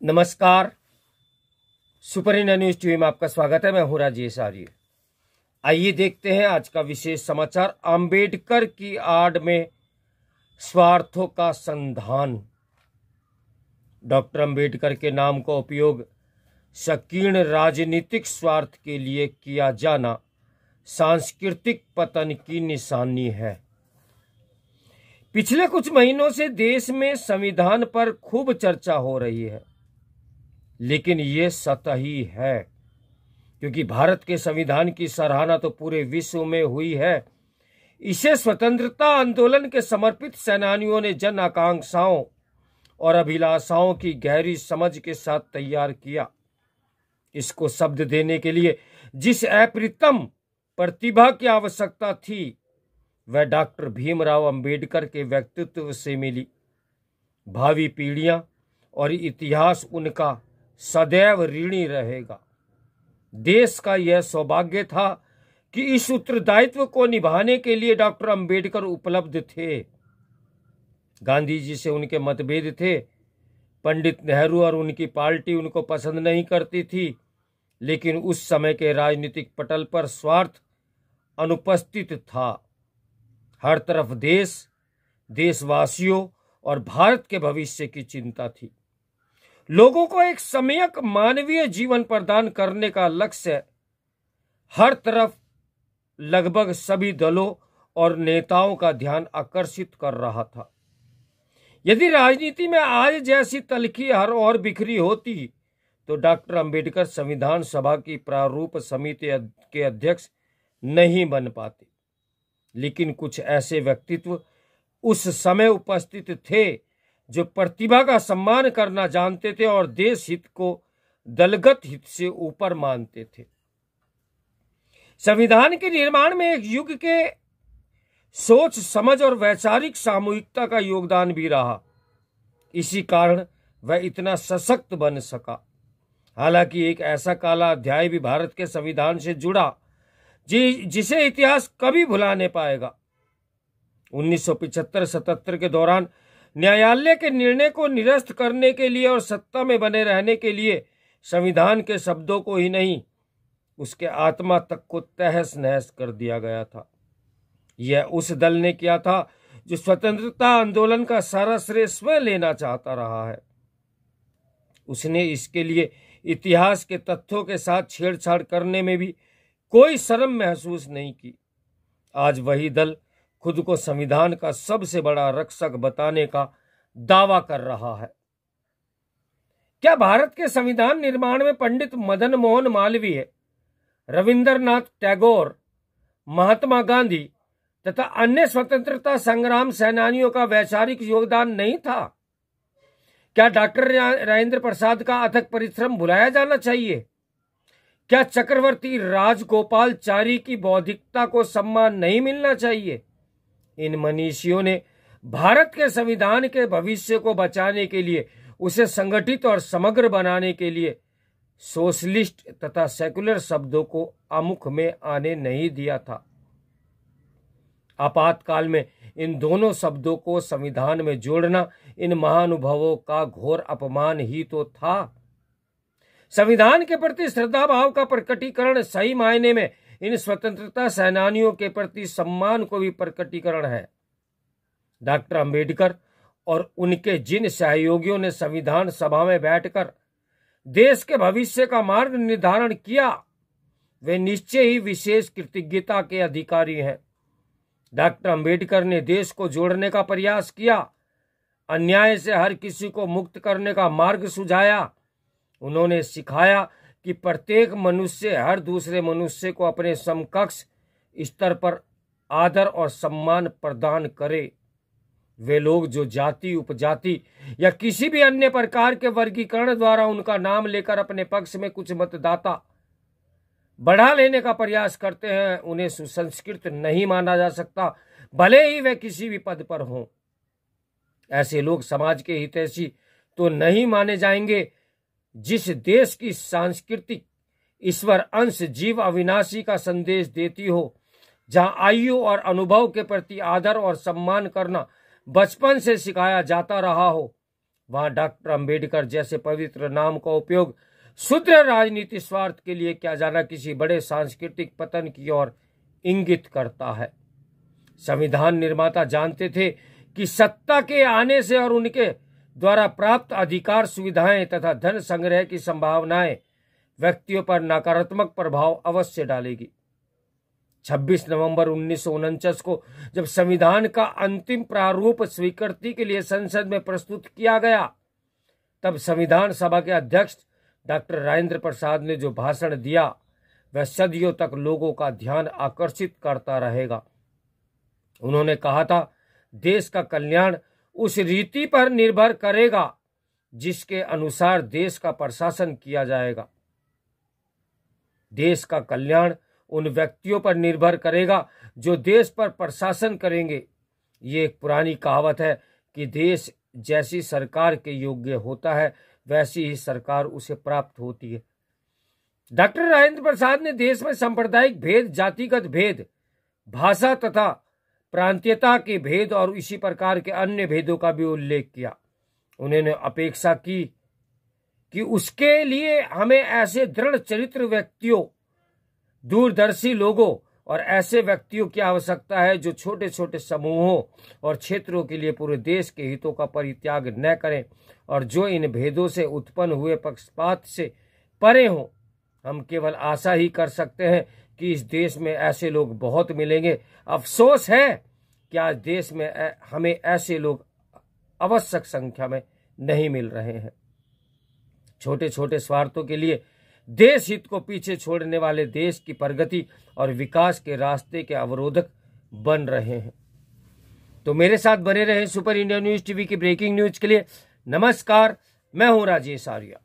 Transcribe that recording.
नमस्कार। Super India news TV में आपका स्वागत है। मैं हूं राजेश आर्य। आइए देखते हैं आज का विशेष समाचार। अंबेडकर की आड़ में स्वार्थों का संधान। डॉक्टर अंबेडकर के नाम का उपयोग संकीर्ण राजनीतिक स्वार्थ के लिए किया जाना सांस्कृतिक पतन की निशानी है। पिछले कुछ महीनों से देश में संविधान पर खूब चर्चा हो रही है, लेकिन ये सतही है, क्योंकि भारत के संविधान की सराहना तो पूरे विश्व में हुई है। इसे स्वतंत्रता आंदोलन के समर्पित सेनानियों ने जन आकांक्षाओं और अभिलाषाओं की गहरी समझ के साथ तैयार किया। इसको शब्द देने के लिए जिस अप्रतिम प्रतिभा की आवश्यकता थी, वह डॉक्टर भीमराव अंबेडकर के व्यक्तित्व से मिली। भावी पीढ़ियां और इतिहास उनका सदैव ऋणी रहेगा। देश का यह सौभाग्य था कि इस उत्तरदायित्व को निभाने के लिए डॉक्टर अंबेडकर उपलब्ध थे। गांधी जी से उनके मतभेद थे। पंडित नेहरू और उनकी पार्टी उनको पसंद नहीं करती थी, लेकिन उस समय के राजनीतिक पटल पर स्वार्थ अनुपस्थित था। हर तरफ देश, देशवासियों और भारत के भविष्य की चिंता थी। लोगों को एक सम्यक मानवीय जीवन प्रदान करने का लक्ष्य हर तरफ लगभग सभी दलों और नेताओं का ध्यान आकर्षित कर रहा था। यदि राजनीति में आज जैसी तल्खी हर और बिखरी होती, तो डॉक्टर अंबेडकर संविधान सभा की प्रारूप समिति के अध्यक्ष नहीं बन पाते। लेकिन कुछ ऐसे व्यक्तित्व उस समय उपस्थित थे जो प्रतिभा का सम्मान करना जानते थे और देश हित को दलगत हित से ऊपर मानते थे। संविधान के निर्माण में एक युग के सोच समझ और वैचारिक सामूहिकता का योगदान भी रहा। इसी कारण वह इतना सशक्त बन सका। हालांकि एक ऐसा काला अध्याय भी भारत के संविधान से जुड़ा जिसे इतिहास कभी भुला नहीं पाएगा। 1975-77 के दौरान न्यायालय के निर्णय को निरस्त करने के लिए और सत्ता में बने रहने के लिए संविधान के शब्दों को ही नहीं, उसके आत्मा तक को तहस नहस कर दिया गया था। यह उस दल ने किया था जो स्वतंत्रता आंदोलन का सारा श्रेय स्वयं लेना चाहता रहा है। उसने इसके लिए इतिहास के तथ्यों के साथ छेड़छाड़ करने में भी कोई शर्म महसूस नहीं की। आज वही दल खुद को संविधान का सबसे बड़ा रक्षक बताने का दावा कर रहा है। क्या भारत के संविधान निर्माण में पंडित मदन मोहन मालवीय, रविंद्रनाथ टैगोर, महात्मा गांधी तथा अन्य स्वतंत्रता संग्राम सेनानियों का वैचारिक योगदान नहीं था? क्या डॉक्टर राजेंद्र प्रसाद का अथक परिश्रम भुलाया जाना चाहिए? क्या चक्रवर्ती राजगोपालचारी की बौद्धिकता को सम्मान नहीं मिलना चाहिए? इन मनीषियों ने भारत के संविधान के भविष्य को बचाने के लिए, उसे संगठित और समग्र बनाने के लिए सोशलिस्ट तथा सेकुलर शब्दों को आमुख में आने नहीं दिया था। आपातकाल में इन दोनों शब्दों को संविधान में जोड़ना इन महानुभावों का घोर अपमान ही तो था। संविधान के प्रति श्रद्धा भाव का प्रकटीकरण सही मायने में इन स्वतंत्रता सेनानियों के प्रति सम्मान को भी प्रकटीकरण है। डॉक्टर अंबेडकर और उनके जिन सहयोगियों ने संविधान सभा में बैठकर देश के भविष्य का मार्ग निर्धारण किया, वे निश्चय ही विशेष कृतज्ञता के अधिकारी हैं। डॉक्टर अंबेडकर ने देश को जोड़ने का प्रयास किया, अन्याय से हर किसी को मुक्त करने का मार्ग सुझाया। उन्होंने सिखाया कि प्रत्येक मनुष्य हर दूसरे मनुष्य को अपने समकक्ष स्तर पर आदर और सम्मान प्रदान करे। वे लोग जो जाति, उपजाति या किसी भी अन्य प्रकार के वर्गीकरण द्वारा उनका नाम लेकर अपने पक्ष में कुछ मतदाता बढ़ा लेने का प्रयास करते हैं, उन्हें सुसंस्कृत नहीं माना जा सकता, भले ही वे किसी भी पद पर हों। ऐसे लोग समाज के हितैषी तो नहीं माने जाएंगे। जिस देश की सांस्कृतिक ईश्वर अंश जीव अविनाशी का संदेश देती हो, जहां आयु और अनुभव के प्रति आदर और सम्मान करना बचपन से सिखाया जाता रहा हो, वहां डॉक्टर अंबेडकर जैसे पवित्र नाम का उपयोग शूद्र राजनीति स्वार्थ के लिए किया जाना किसी बड़े सांस्कृतिक पतन की ओर इंगित करता है। संविधान निर्माता जानते थे कि सत्ता के आने से और उनके द्वारा प्राप्त अधिकार, सुविधाएं तथा धन संग्रह की संभावनाएं व्यक्तियों पर नकारात्मक प्रभाव अवश्य डालेगी। 26 नवंबर 1949 को जब संविधान का अंतिम प्रारूप स्वीकृति के लिए संसद में प्रस्तुत किया गया, तब संविधान सभा के अध्यक्ष डॉक्टर राजेंद्र प्रसाद ने जो भाषण दिया वह सदियों तक लोगों का ध्यान आकर्षित करता रहेगा। उन्होंने कहा था, देश का कल्याण उस रीति पर निर्भर करेगा जिसके अनुसार देश का प्रशासन किया जाएगा। देश का कल्याण उन व्यक्तियों पर निर्भर करेगा जो देश पर प्रशासन करेंगे। ये एक पुरानी कहावत है कि देश जैसी सरकार के योग्य होता है वैसी ही सरकार उसे प्राप्त होती है। डॉक्टर राजेंद्र प्रसाद ने देश में सांप्रदायिक भेद, जातिगत भेद, भाषा तथा प्रांतीयता के भेद और इसी प्रकार के अन्य भेदों का भी उल्लेख किया। उन्होंने अपेक्षा की कि उसके लिए हमें ऐसे दृढ़ चरित्र व्यक्तियों, दूरदर्शी लोगों और ऐसे व्यक्तियों की आवश्यकता है जो छोटे छोटे समूहों और क्षेत्रों के लिए पूरे देश के हितों का परित्याग न करें और जो इन भेदों से उत्पन्न हुए पक्षपात से परे हों। हम केवल आशा ही कर सकते हैं कि इस देश में ऐसे लोग बहुत मिलेंगे। अफसोस है कि आज देश में हमें ऐसे लोग आवश्यक संख्या में नहीं मिल रहे हैं। छोटे छोटे स्वार्थों के लिए देश हित को पीछे छोड़ने वाले देश की प्रगति और विकास के रास्ते के अवरोधक बन रहे हैं। तो मेरे साथ बने रहें सुपर इंडिया न्यूज टीवी की ब्रेकिंग न्यूज के लिए। नमस्कार, मैं हूं राजेश आर्या।